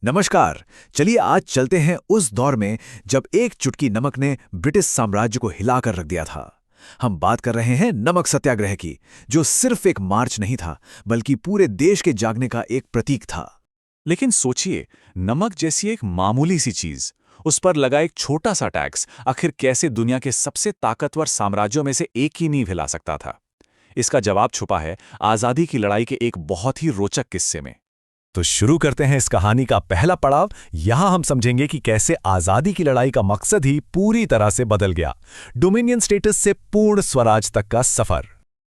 नमस्कार। चलिए आज चलते हैं उस दौर में जब एक चुटकी नमक ने ब्रिटिश साम्राज्य को हिलाकर रख दिया था। हम बात कर रहे हैं नमक सत्याग्रह की, जो सिर्फ एक मार्च नहीं था बल्कि पूरे देश के जागने का एक प्रतीक था। लेकिन सोचिए, नमक जैसी एक मामूली सी चीज, उस पर लगा एक छोटा सा टैक्स आखिर कैसे दुनिया के सबसे ताकतवर साम्राज्यों में से एक की नींव हिला सकता था। इसका जवाब छुपा है आजादी की लड़ाई के एक बहुत ही रोचक किस्से में। तो शुरू करते हैं इस कहानी का पहला पड़ाव। यहां हम समझेंगे कि कैसे आजादी की लड़ाई का मकसद ही पूरी तरह से बदल गया। डोमिनियन स्टेटस से पूर्ण स्वराज तक का सफर।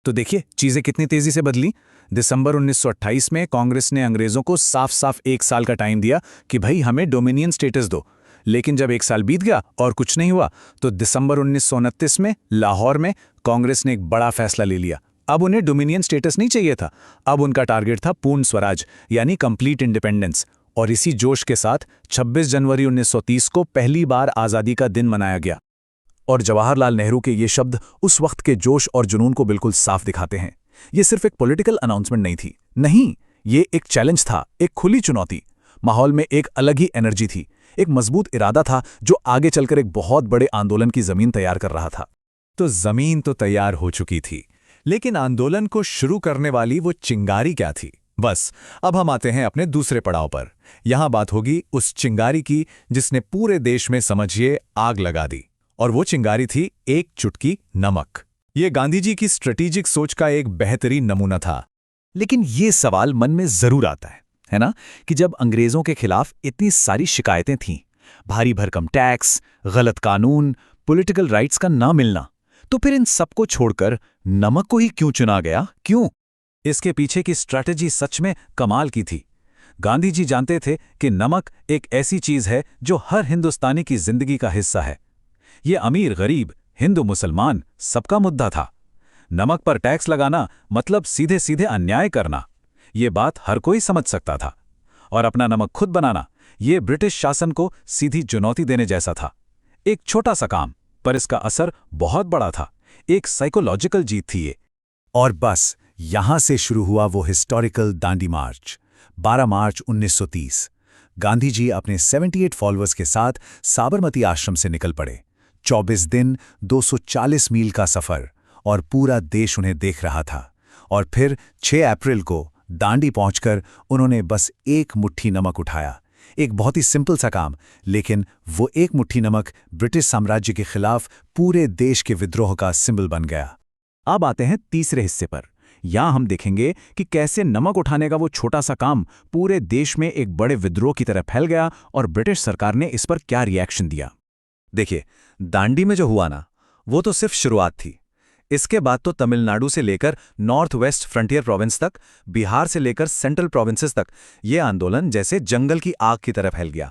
तो देखिए चीजें कितनी तेजी से बदली। दिसंबर 1928 में कांग्रेस ने अंग्रेजों को साफ साफ एक साल का टाइम दिया कि भाई हमें डोमिनियन स्टेटस दो। लेकिन जब एक साल बीत गया और कुछ नहीं हुआ, तो दिसंबर 1929 में लाहौर में कांग्रेस ने एक बड़ा फैसला ले लिया। अब उन्हें डोमिनियन स्टेटस नहीं चाहिए था, अब उनका टारगेट था पूर्ण स्वराज यानी कंप्लीट इंडिपेंडेंस। और इसी जोश के साथ 26 जनवरी 1930 को पहली बार आज़ादी का दिन मनाया गया। और जवाहरलाल नेहरू के ये शब्द उस वक्त के जोश और जुनून को बिल्कुल साफ दिखाते हैं। ये सिर्फ एक पॉलिटिकल अनाउंसमेंट नहीं थी, नहीं, ये एक चैलेंज था, एक खुली चुनौती। माहौल में एक अलग ही एनर्जी थी, एक मजबूत इरादा था जो आगे चलकर एक बहुत बड़े आंदोलन की जमीन तैयार कर रहा था। तो जमीन तो तैयार हो चुकी थी, लेकिन आंदोलन को शुरू करने वाली वो चिंगारी क्या थी? बस अब हम आते हैं अपने दूसरे पड़ाव पर। यहां बात होगी उस चिंगारी की जिसने पूरे देश में समझिए आग लगा दी। और वो चिंगारी थी एक चुटकी नमक। ये गांधी जी की स्ट्रेटेजिक सोच का एक बेहतरीन नमूना था। लेकिन ये सवाल मन में जरूर आता है ना, कि जब अंग्रेजों के खिलाफ इतनी सारी शिकायतें थीं, भारी भरकम टैक्स, गलत कानून, पॉलिटिकल राइट्स का ना मिलना, तो फिर इन सबको छोड़कर नमक को ही क्यों चुना गया? क्यों? इसके पीछे की स्ट्रैटेजी सच में कमाल की थी। गांधी जी जानते थे कि नमक एक ऐसी चीज है जो हर हिंदुस्तानी की जिंदगी का हिस्सा है। ये अमीर गरीब, हिंदू मुसलमान, सबका मुद्दा था। नमक पर टैक्स लगाना मतलब सीधे सीधे अन्याय करना। ये बात हर कोई समझ सकता था। और अपना नमक खुद बनाना, ये ब्रिटिश शासन को सीधी चुनौती देने जैसा था। एक छोटा सा काम, पर इसका असर बहुत बड़ा था। एक साइकोलॉजिकल जीत थी ये। और बस यहां से शुरू हुआ वो हिस्टोरिकल दांडी मार्च। 12 मार्च 1930 गांधी जी अपने 78 फॉलोअर्स के साथ साबरमती आश्रम से निकल पड़े। 24 दिन, 240 मील का सफर, और पूरा देश उन्हें देख रहा था। और फिर 6 अप्रैल को दांडी पहुंचकर उन्होंने बस एक मुट्ठी नमक उठाया। एक बहुत ही सिंपल सा काम, लेकिन वो एक मुट्ठी नमक ब्रिटिश साम्राज्य के खिलाफ पूरे देश के विद्रोह का सिंबल बन गया। अब आते हैं तीसरे हिस्से पर। यहां हम देखेंगे कि कैसे नमक उठाने का वो छोटा सा काम पूरे देश में एक बड़े विद्रोह की तरह फैल गया और ब्रिटिश सरकार ने इस पर क्या रिएक्शन दिया। देखिए, दांडी में जो हुआ ना, वो तो सिर्फ शुरुआत थी। इसके बाद तो तमिलनाडु से लेकर नॉर्थ वेस्ट फ्रंटियर प्रोविंस तक, बिहार से लेकर सेंट्रल प्रोविंसेस तक ये आंदोलन जैसे जंगल की आग की तरह फैल गया।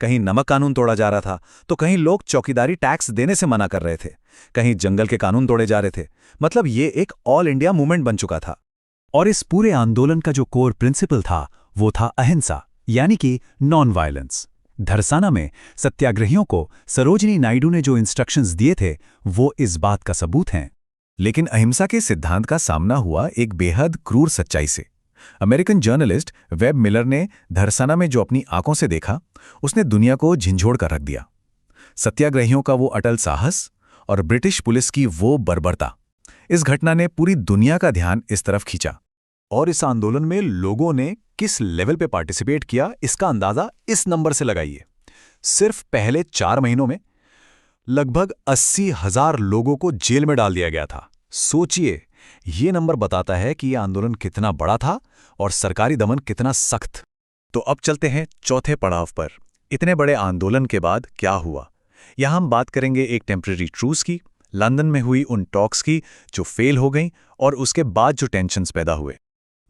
कहीं नमक कानून तोड़ा जा रहा था, तो कहीं लोग चौकीदारी टैक्स देने से मना कर रहे थे, कहीं जंगल के कानून तोड़े जा रहे थे। मतलब ये एक ऑल इंडिया मूवमेंट बन चुका था। और इस पूरे आंदोलन का जो कोर प्रिंसिपल था, वो था अहिंसा, यानी कि नॉन वायलेंस। धरसाना में सत्याग्रहियों को सरोजिनी नायडू ने जो इंस्ट्रक्शंस दिए थे, वो इस बात का सबूत हैं। लेकिन अहिंसा के सिद्धांत का सामना हुआ एक बेहद क्रूर सच्चाई से। अमेरिकन जर्नलिस्ट वेब मिलर ने धरसाना में जो अपनी आंखों से देखा, उसने दुनिया को झिंझोड़ कर रख दिया। सत्याग्रहियों का वो अटल साहस और ब्रिटिश पुलिस की वो बर्बरता, इस घटना ने पूरी दुनिया का ध्यान इस तरफ खींचा। और इस आंदोलन में लोगों ने किस लेवल पे पार्टिसिपेट किया, इसका अंदाजा इस नंबर से लगाइए। सिर्फ पहले 4 महीनों में लगभग 80,000 लोगों को जेल में डाल दिया गया था। सोचिए, ये नंबर बताता है कि यह आंदोलन कितना बड़ा था और सरकारी दमन कितना सख्त। तो अब चलते हैं चौथे पड़ाव पर। इतने बड़े आंदोलन के बाद क्या हुआ? यहां हम बात करेंगे एक टेम्परेरी ट्रूस की, लंदन में हुई उन टॉक्स की जो फेल हो गईं, और उसके बाद जो टेंशन्स पैदा हुए।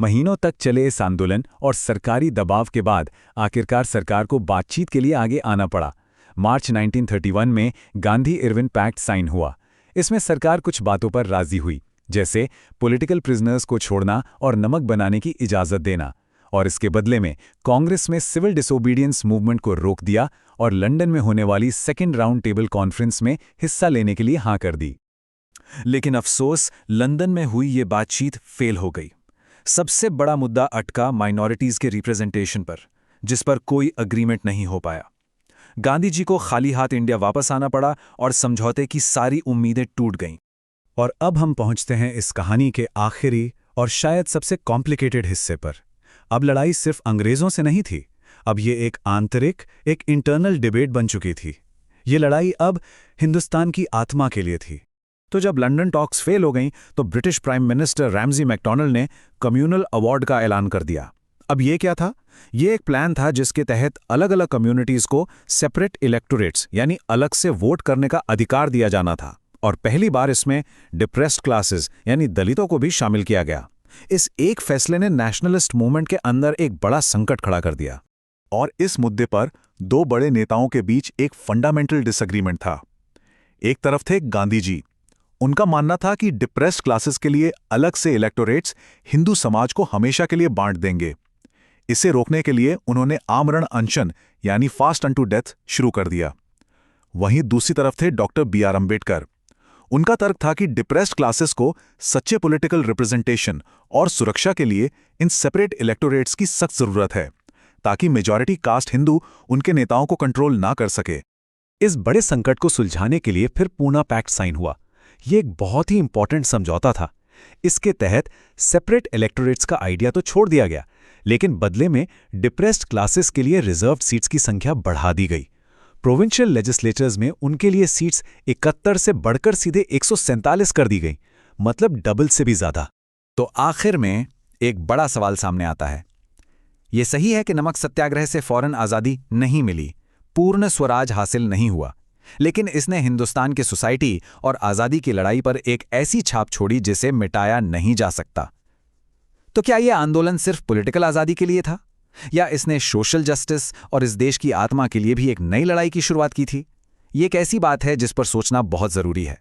महीनों तक चले इस आंदोलन और सरकारी दबाव के बाद आखिरकार सरकार को बातचीत के लिए आगे आना पड़ा। मार्च 1931 में गांधी इरविन पैक्ट साइन हुआ। इसमें सरकार कुछ बातों पर राजी हुई, जैसे पॉलिटिकल प्रिजनर्स को छोड़ना और नमक बनाने की इजाज़त देना। और इसके बदले में कांग्रेस में सिविल डिसोबीडियंस मूवमेंट को रोक दिया और लंदन में होने वाली सेकेंड राउंड टेबल कॉन्फ्रेंस में हिस्सा लेने के लिए हाँ कर दी। लेकिन अफसोस, लंदन में हुई ये बातचीत फेल हो गई। सबसे बड़ा मुद्दा अटका माइनॉरिटीज़ के रिप्रेजेंटेशन पर। जिस पर कोई अग्रीमेंट नहीं हो पाया। गांधी जी को खाली हाथ इंडिया वापस आना पड़ा और समझौते की सारी उम्मीदें टूट गईं। और अब हम पहुंचते हैं इस कहानी के आखिरी और शायद सबसे कॉम्प्लिकेटेड हिस्से पर। अब लड़ाई सिर्फ अंग्रेजों से नहीं थी, अब ये एक आंतरिक, एक इंटरनल डिबेट बन चुकी थी। ये लड़ाई अब हिंदुस्तान की आत्मा के लिए थी। तो जब लंदन टॉक्स फेल हो गईं तो British prime minister Ramsay MacDonald ने कम्युनल अवार्ड का ऐलान कर दिया। अब ये क्या था? ये एक प्लान था जिसके तहत अलग अलग कम्युनिटीज को सेपरेट इलेक्टोरेट्स यानी अलग से वोट करने का अधिकार दिया जाना था, और पहली बार इसमें डिप्रेस्ड क्लासेस यानी दलितों को भी शामिल किया गया। इस एक फैसले ने नेशनलिस्ट मूवमेंट के अंदर एक बड़ा संकट खड़ा कर दिया। और इस मुद्दे पर दो बड़े नेताओं के बीच एक फंडामेंटल डिसएग्रीमेंट था। एक तरफ थे गांधी जी। उनका मानना था कि डिप्रेस्ड क्लासेस के लिए अलग से इलेक्टोरेट्स हिंदू समाज को हमेशा के लिए बांट देंगे। इसे रोकने के लिए उन्होंने आमरण अनशन यानी फास्ट अनटू डेथ शुरू कर दिया। वहीं दूसरी तरफ थे डॉक्टर बी.आर. अम्बेडकर। उनका तर्क था कि डिप्रेस्ड क्लासेस को सच्चे पॉलिटिकल रिप्रेजेंटेशन और सुरक्षा के लिए इन सेपरेट इलेक्टोरेट्स की सख्त जरूरत है, ताकि मेजॉरिटी कास्ट हिंदू उनके नेताओं को कंट्रोल ना कर सके। इस बड़े संकट को सुलझाने के लिए फिर पूना पैक्ट साइन हुआ। ये एक बहुत ही इंपॉर्टेंट समझौता था। इसके तहत सेपरेट इलेक्टोरेट्स का आइडिया तो छोड़ दिया गया, लेकिन बदले में डिप्रेस्ड क्लासेस के लिए रिजर्व्ड सीट्स की संख्या बढ़ा दी गई। प्रोविंशियल लेजिस्लेचर्स में उनके लिए सीट्स 71 से बढ़कर सीधे 147 कर दी गई, मतलब डबल से भी ज्यादा। तो आखिर में एक बड़ा सवाल सामने आता है। ये सही है कि नमक सत्याग्रह से फौरन आज़ादी नहीं मिली, पूर्ण स्वराज हासिल नहीं हुआ, लेकिन इसने हिंदुस्तान की सोसाइटी और आज़ादी की लड़ाई पर एक ऐसी छाप छोड़ी जिसे मिटाया नहीं जा सकता। तो क्या यह आंदोलन सिर्फ पॉलिटिकल आज़ादी के लिए था, या इसने सोशल जस्टिस और इस देश की आत्मा के लिए भी एक नई लड़ाई की शुरुआत की थी? ये एक ऐसी बात है जिस पर सोचना बहुत जरूरी है।